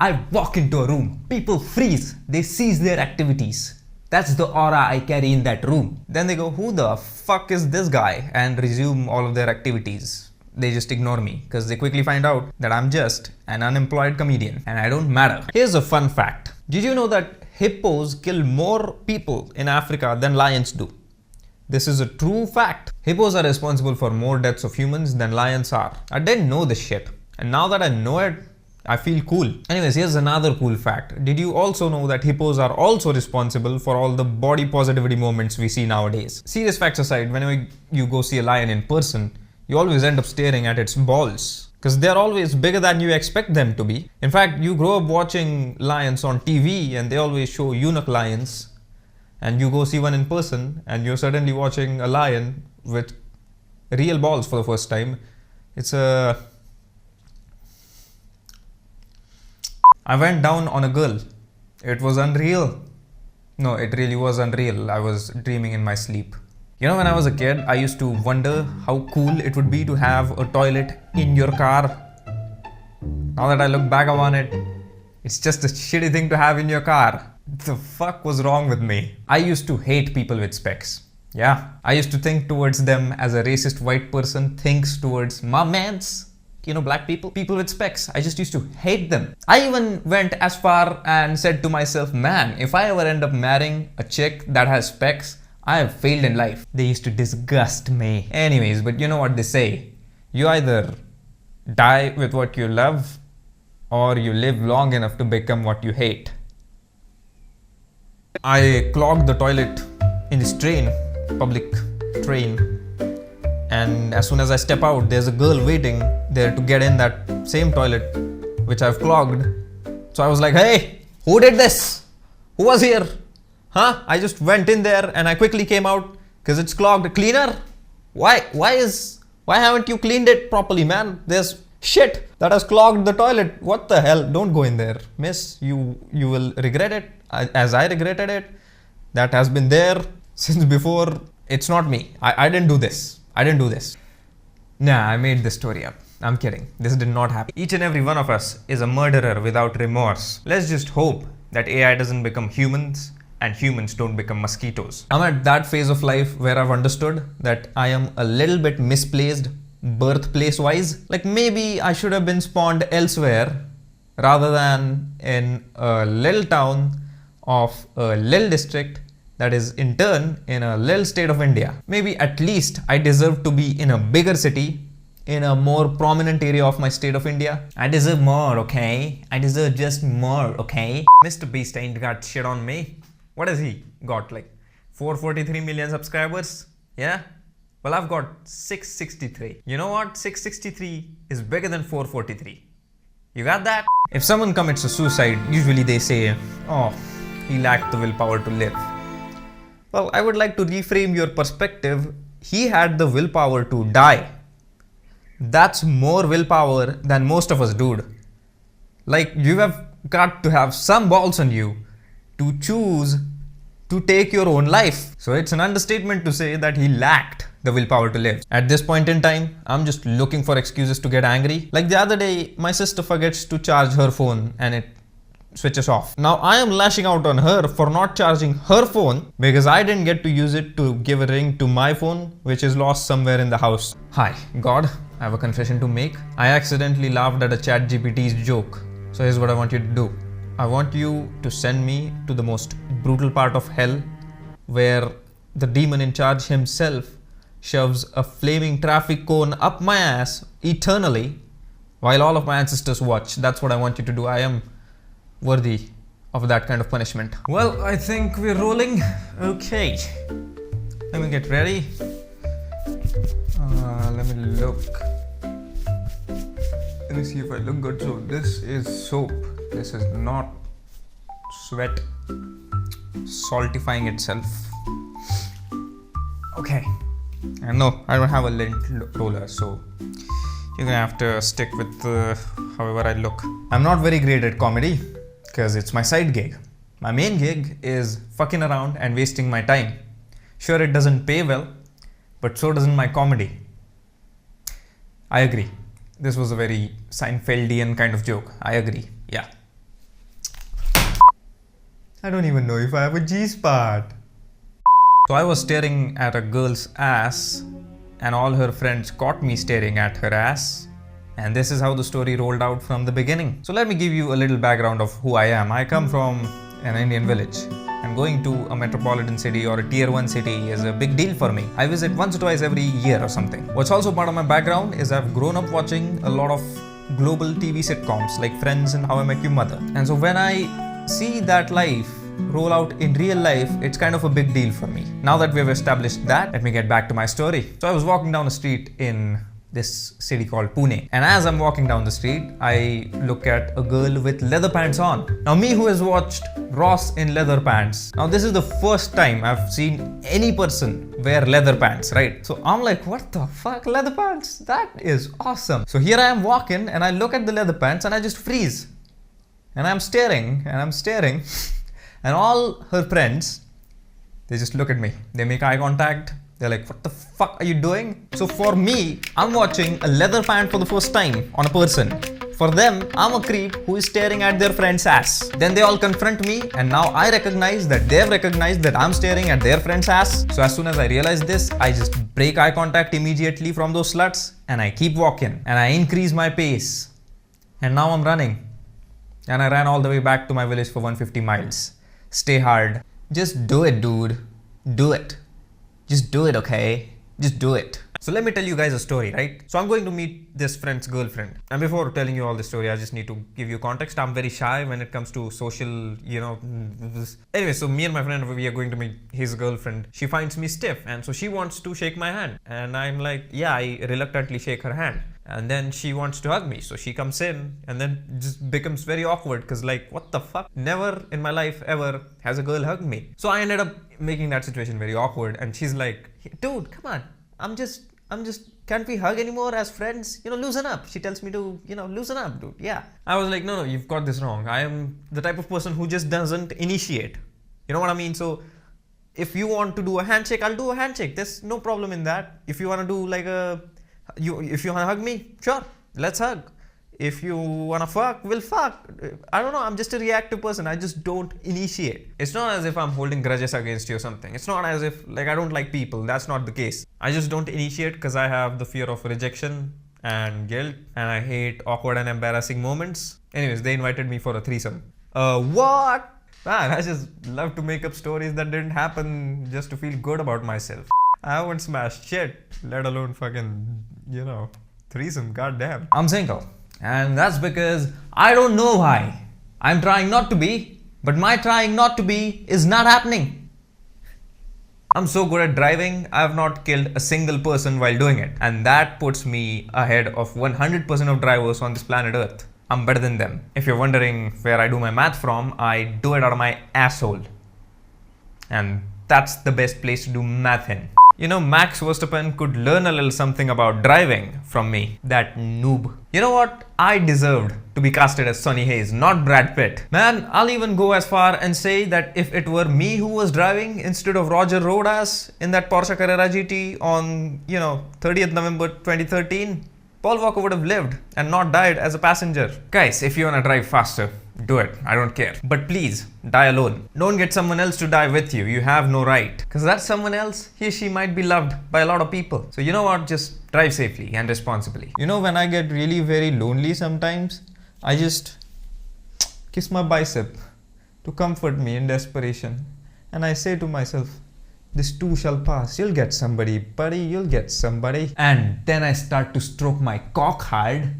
I walk into a room, people freeze, they cease their activities. That's the aura I carry in that room. Then they go, who the fuck is this guy? And resume all of their activities. They just ignore me because they quickly find out that I'm just an unemployed comedian and I don't matter. Here's a fun fact. Did you know that hippos kill more people in Africa than lions do? This is a true fact. Hippos are responsible for more deaths of humans than lions are. I didn't know this shit. And now that I know it, I feel cool. Anyways, here's another cool fact. Did you also know that hippos are also responsible for all the body positivity movements we see nowadays? Serious facts aside, whenever you go see a lion in person, you always end up staring at its balls. Because they're always bigger than you expect them to be. In fact, you grow up watching lions on TV and they always show eunuch lions. And you go see one in person and you're suddenly watching a lion with real balls for the first time. I went down on a girl. It was unreal. No, it really was unreal. I was dreaming in my sleep. You know, when I was a kid, I used to wonder how cool it would be to have a toilet in your car. Now that I look back on it, it's just a shitty thing to have in your car. The fuck was wrong with me? I used to hate people with specs. Yeah, I used to think towards them as a racist white person thinks towards my mans. You know, black people with specs. I just used to hate them. I even went as far and said to myself, man, if I ever end up marrying a chick that has specs, I have failed in life. They used to disgust me. Anyways, but you know what they say. You either die with what you love or you live long enough to become what you hate. I clogged the toilet in this train, public train. And as soon as I step out, there's a girl waiting there to get in that same toilet, which I've clogged. So I was like, hey, who did this? Who was here? Huh? I just went in there and I quickly came out because it's clogged. Cleaner? Why haven't you cleaned it properly, man? There's shit that has clogged the toilet. What the hell? Don't go in there. Miss, you will regret it as I regretted it. That has been there since before. It's not me. I didn't do this. Nah, I made this story up. I'm kidding. This did not happen. Each and every one of us is a murderer without remorse. Let's just hope that AI doesn't become humans and humans don't become mosquitoes. I'm at that phase of life where I've understood that I am a little bit misplaced birthplace wise. Like maybe I should have been spawned elsewhere rather than in a little town of a little district that is in turn in a little state of India. Maybe at least I deserve to be in a bigger city, in a more prominent area of my state of India. I deserve more, okay? I deserve just more, okay? Mr. Beast ain't got shit on me. What has he got, like 443 million subscribers? Yeah? Well, I've got 663. You know what? 663 is bigger than 443. You got that? If someone commits a suicide, usually they say, oh, he lacked the willpower to live. Well, I would like to reframe your perspective. He had the willpower to die. That's more willpower than most of us, dude. Like, you have got to have some balls on you to choose to take your own life. So it's an understatement to say that he lacked the willpower to live. At this point in time, I'm just looking for excuses to get angry. Like the other day, my sister forgets to charge her phone and it switches off. Now I am lashing out on her for not charging her phone because I didn't get to use it to give a ring to my phone, which is lost somewhere in the house. Hi, God, I have a confession to make. I accidentally laughed at a ChatGPT's joke. So here's what I want you to do. I want you to send me to the most brutal part of hell where the demon in charge himself shoves a flaming traffic cone up my ass eternally while all of my ancestors watch. That's what I want you to do. I am worthy of that kind of punishment. Well, I think we're rolling. Okay. Let me get ready. Let me look. Let me see if I look good. So this is soap. This is not sweat saltifying itself. Okay. And no, I don't have a lint roller, so you're gonna have to stick with however I look. I'm not very great at comedy because it's my side gig. My main gig is fucking around and wasting my time. Sure, it doesn't pay well, but so doesn't my comedy. I agree. This was a very Seinfeldian kind of joke. I agree. Yeah. I don't even know if I have a G-spot. So I was staring at a girl's ass and all her friends caught me staring at her ass. And this is how the story rolled out from the beginning. So let me give you a little background of who I am. I come from an Indian village. And going to a metropolitan city or a tier 1 city is a big deal for me. I visit once or twice every year or something. What's also part of my background is I've grown up watching a lot of global TV sitcoms like Friends and How I Met Your Mother. And so when I see that life roll out in real life, it's kind of a big deal for me. Now that we've established that, let me get back to my story. So I was walking down the street in this city called Pune. And as I'm walking down the street, I look at a girl with leather pants on. Now me who has watched Ross in leather pants. Now this is the first time I've seen any person wear leather pants, right? So I'm like, what the fuck, leather pants? That is awesome. So here I am walking and I look at the leather pants and I just freeze. And I'm staring and I'm staring. And all her friends, they just look at me. They make eye contact. They're like, what the fuck are you doing? So for me, I'm watching a leather pant for the first time on a person. For them, I'm a creep who is staring at their friend's ass. Then they all confront me and now I recognize that they've recognized that I'm staring at their friend's ass. So as soon as I realize this, I just break eye contact immediately from those sluts and I keep walking and I increase my pace. And now I'm running. And I ran all the way back to my village for 150 miles. Stay hard. Just do it, dude. Do it. Just do it, okay? Just do it. So let me tell you guys a story, right? So I'm going to meet this friend's girlfriend. And before telling you all the story, I just need to give you context. I'm very shy when it comes to social, Anyway, so me and my friend, we are going to meet his girlfriend. She finds me stiff and so she wants to shake my hand. And I'm like, yeah, I reluctantly shake her hand. And then she wants to hug me. So she comes in and then it just becomes very awkward because like, what the fuck? Never in my life ever has a girl hugged me. So I ended up making that situation very awkward. And she's like, dude, come on. I'm just, can't we hug anymore as friends? Loosen up. She tells me to, loosen up, dude. Yeah. I was like, no, you've got this wrong. I am the type of person who just doesn't initiate. You know what I mean? So if you want to do a handshake, I'll do a handshake. There's no problem in that. If you want to do like if you want to hug me, sure, let's hug. If you want to fuck, we'll fuck. I don't know, I'm just a reactive person. I just don't initiate. It's not as if I'm holding grudges against you or something. It's not as if I don't like people. That's not the case. I just don't initiate because I have the fear of rejection and guilt and I hate awkward and embarrassing moments. Anyways, they invited me for a threesome. What? Man, I just love to make up stories that didn't happen just to feel good about myself. I haven't smashed shit, let alone fucking, threesome, goddamn. I'm single. And that's because I don't know why. I'm trying not to be, but my trying not to be is not happening. I'm so good at driving, I have not killed a single person while doing it. And that puts me ahead of 100% of drivers on this planet Earth. I'm better than them. If you're wondering where I do my math from, I do it out of my asshole. And that's the best place to do math in. Max Verstappen could learn a little something about driving from me. That noob. You know what? I deserved to be casted as Sonny Hayes, not Brad Pitt. Man, I'll even go as far and say that if it were me who was driving instead of Roger Rodas in that Porsche Carrera GT on, 30th November 2013, Paul Walker would have lived and not died as a passenger. Guys, if you wanna drive faster, do it. I don't care. But please, die alone. Don't get someone else to die with you. You have no right. Because that someone else, he or she might be loved by a lot of people. So you know what? Just drive safely and responsibly. When I get really very lonely sometimes, I just kiss my bicep to comfort me in desperation. And I say to myself, this too shall pass. You'll get somebody, buddy. You'll get somebody. And then I start to stroke my cock hard.